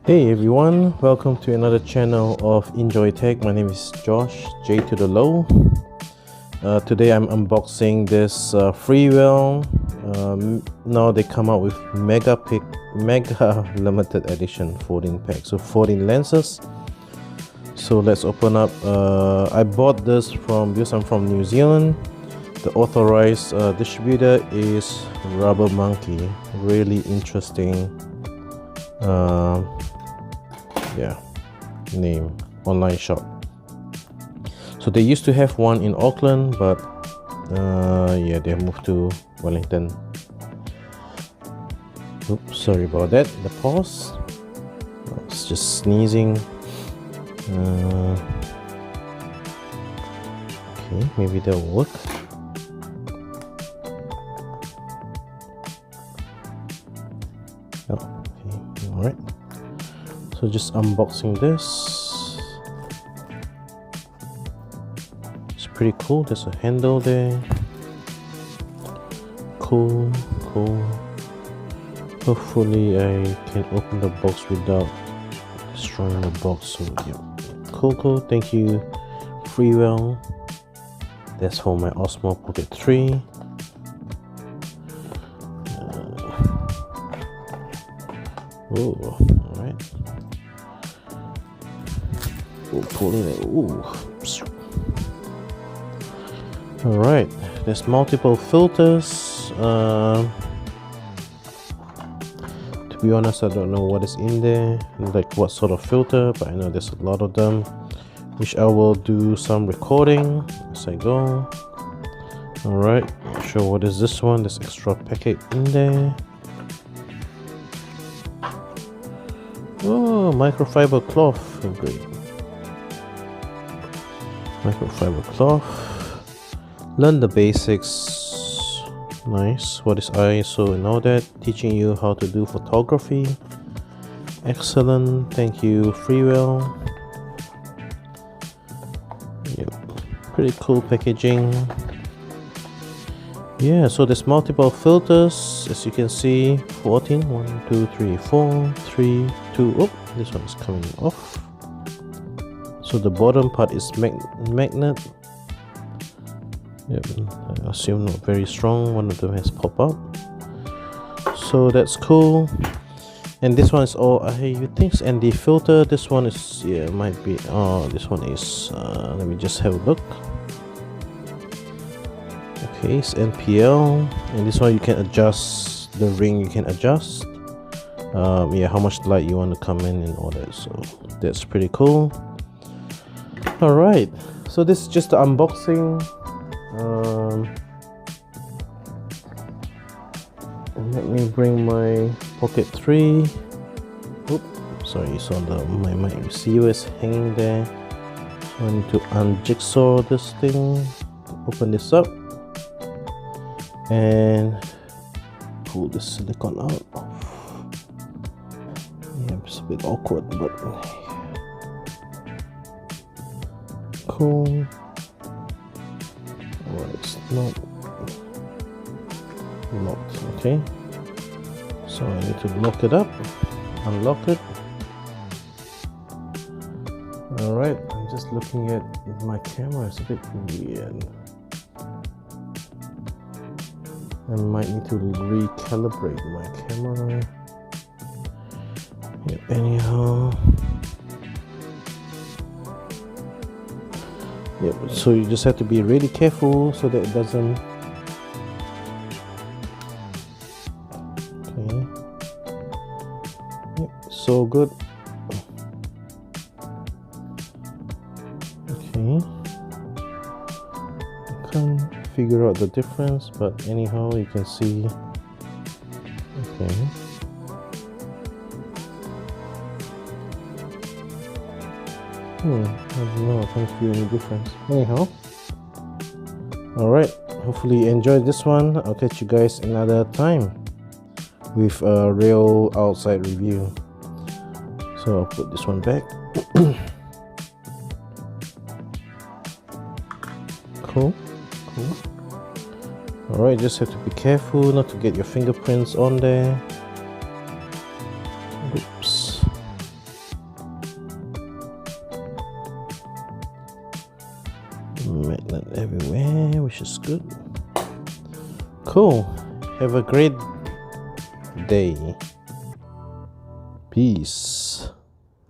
Hey everyone, welcome to another channel of Enjoy Tech. My name is Josh, J to the low. Today I'm unboxing this Freewell. Now they come out with mega limited edition 14 pack, so 14 lenses. So let's open up. I bought this because I'm from New Zealand. The authorized distributor is Rubber Monkey. Really interesting name, online shop. So they used to have one in Auckland, but yeah, they moved to Wellington. Oops, sorry about that, the pause. I was just sneezing. Okay, maybe that'll work. Oh, okay, all right. So just unboxing this. It's pretty cool. There's a handle there. Cool. Hopefully I can open the box without destroying the box. So yeah, cool. Thank you, Freewell. That's for my Osmo Pocket 3. Oh, all right. Pulling it. Ooh. All right. There's multiple filters. To be honest, I don't know what is in there, like what sort of filter, but I know there's a lot of them, which I will do some recording as I go. All right. Not sure what is this one. There's extra packet in there. Oh, microfiber cloth. Great. Microfiber cloth. Learn the basics. Nice. What is ISO and all that? Teaching you how to do photography. Excellent. Thank you, Freewell. Yep. Pretty cool packaging. Yeah, so there's multiple filters, as you can see. 14. 1, 2, 3, 4, 3, 2. Oh, this one is coming off. So the bottom part is magnet. Yep, I assume not very strong. One of them has popped up. So that's cool. And this one is all you think, and the filter. This one is, yeah, might be. Oh, this one is. Let me just have a look. Okay, it's NPL, and this one you can adjust the ring. You can adjust. Yeah, how much light you want to come in and all that. So that's pretty cool. All right, so this is just the unboxing. And let me bring my Pocket 3. Oops, sorry, you saw my receiver is hanging there. So I need to unjigsaw this thing, open this up, and pull the silicone out. Yeah, it's a bit awkward, but cool. Alright, it's not locked. Okay, so I need to lock it up, unlock it. Alright, I'm just looking at my camera. It's a bit weird. I might need to recalibrate my camera. Yep, anyhow. Yep, so you just have to be really careful so that it doesn't. Okay. Yep, so good. Okay. I can't figure out the difference, but anyhow, you can see. Okay. I don't know, I can't feel any difference. Anyhow, alright, hopefully you enjoyed this one. I'll catch you guys another time with a real outside review. So I'll put this one back. Cool. Alright, just have to be careful not to get your fingerprints on there. Oops. magnet everywhere, which is good. Cool. Have a great day. Peace.